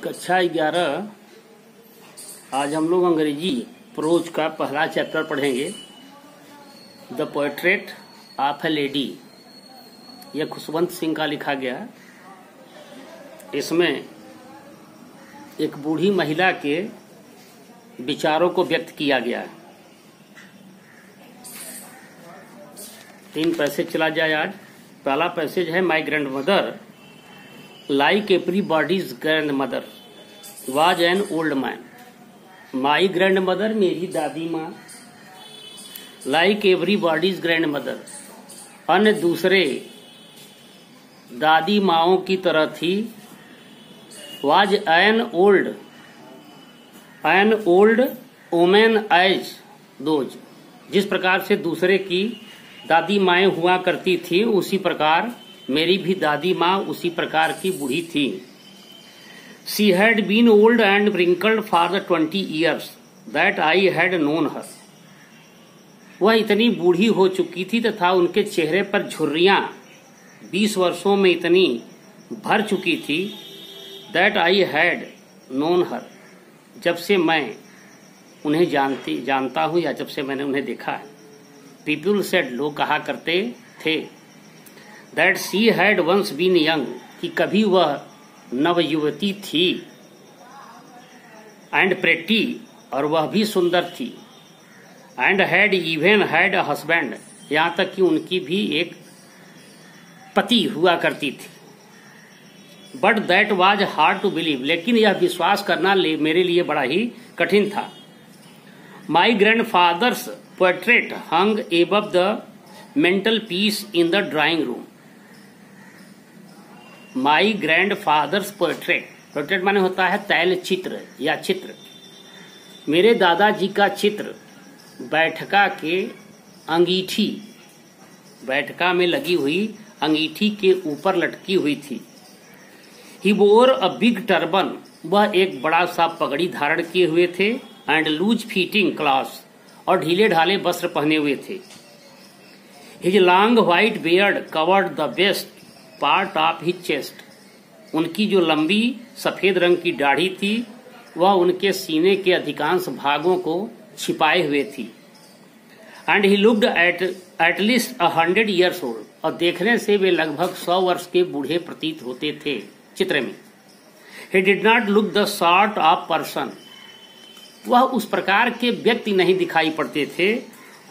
कक्षा 11 आज हम लोग अंग्रेजी प्रोज का पहला चैप्टर पढ़ेंगे, the portrait of A lady. यह खुशवंत सिंह का लिखा गया। इसमें एक बूढ़ी महिला के विचारों को व्यक्त किया गया है। 3 पैसेज चला जाए आज। पहला पैसेज है, my grand mother like everybody's grand mother was an old man. My grand mother, मेरी दादी माँ, लाइक एवरीबॉडीज ग्रैंड मदर, अन्य दूसरे दादी माओं की तरह थी। Was an old women as those, जिस प्रकार से दूसरे की दादी माएं हुआ करती थी, उसी प्रकार मेरी भी दादी माँ उसी प्रकार की बूढ़ी थी। She had been old and wrinkled for the 20 years that I had known her. वह इतनी बूढ़ी हो चुकी थी तथा उनके चेहरे पर झुर्रियां 20 वर्षों में इतनी भर चुकी थी। दैट आई हैड नोन हर, जब से मैं उन्हें जानता हूं या जब से मैंने उन्हें देखा है। पीपल सेड, लोग कहा करते थे, that she had once been young, कि कभी वह नवयुवती थी। एंड प्रेटी, और वह भी सुंदर थी। And had even had a husband, यहां तक कि उनकी भी एक पति हुआ करती थी। But that was hard to believe, लेकिन यह विश्वास करना मेरे लिए बड़ा ही कठिन था। My grandfather's portrait hung above the mantel piece in the drawing room. My grandfather's portrait माने होता है तैल चित्र या चित्र। मेरे दादाजी का चित्र बैठका के अंगीठी, बैठका में लगी हुई अंगीठी के ऊपर लटकी हुई थी। ही वोर अ बिग टर्बन, वह एक बड़ा सा पगड़ी धारण किए हुए थे। एंड लूज फिटिंग क्लॉथ्स, और ढीले ढाले वस्त्र पहने हुए थे। His long white beard covered the west part of his chest, उनकी जो लंबी सफेद रंग की दाढ़ी थी वह उनके सीने के अधिकांश भागों को छिपाए हुए थी। And he looked at least 100 years old, और देखने से वे लगभग 100 वर्ष के बूढ़े प्रतीत होते थे चित्र में। He did not look the sort of person, वह उस प्रकार के व्यक्ति नहीं दिखाई पड़ते थे।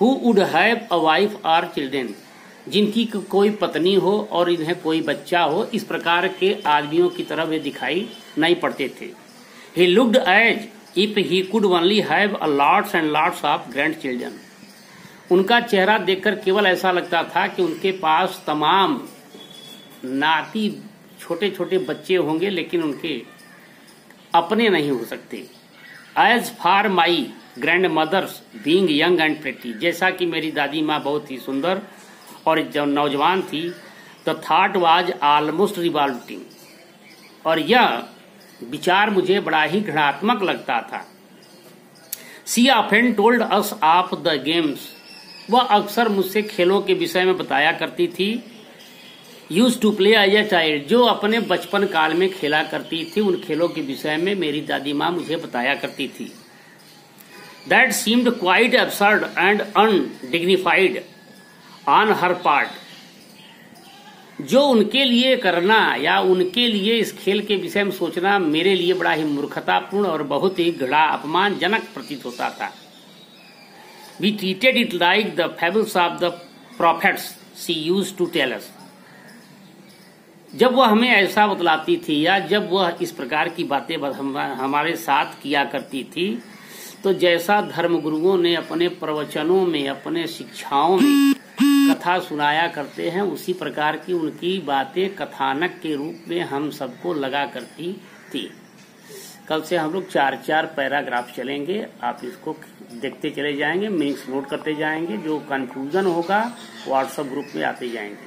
Who would have a wife और चिल्ड्रेन, जिनकी कोई पत्नी हो और इन्हें कोई बच्चा हो, इस प्रकार के आदमियों की तरह वे दिखाई नहीं पड़ते थे। He looked as if he could only have a lots and lots of grandchildren, उनका चेहरा देखकर केवल ऐसा लगता था कि उनके पास तमाम नाती छोटे छोटे बच्चे होंगे, लेकिन उनके अपने नहीं हो सकते। As for my grandmother's being young and pretty, जैसा कि मेरी दादी माँ बहुत ही सुंदर और जब नौजवान थी, the thought was almost revolting, और यह विचार मुझे बड़ा ही घृणात्मक लगता था। She often told us of the games, वह अक्सर मुझसे खेलों के विषय में बताया करती थी। Use to play as a child, जो अपने बचपन काल में खेला करती थी, उन खेलों के विषय में मेरी दादी माँ मुझे बताया करती थी। That seemed quite absurd and undignified on her part, जो उनके लिए करना या उनके लिए इस खेल के विषय में सोचना मेरे लिए बड़ा ही मूर्खतापूर्ण और बहुत ही घृणा अपमानजनक प्रतीत होता था। We treated it like the fables of the prophets she used to tell us, जब वह हमें ऐसा बतलाती थी या जब वह इस प्रकार की बातें हमारे साथ किया करती थी, तो जैसा धर्मगुरुओं ने अपने प्रवचनों में, अपने शिक्षाओं में कथा सुनाया करते हैं, उसी प्रकार की उनकी बातें कथानक के रूप में हम सबको लगा करती थी। कल से हम लोग 4-4 पैराग्राफ चलेंगे, आप इसको देखते चले जाएंगे, मीनिंग्स नोट करते जाएंगे। जो कंफ्यूजन होगा व्हाट्सएप ग्रुप में आते जाएंगे।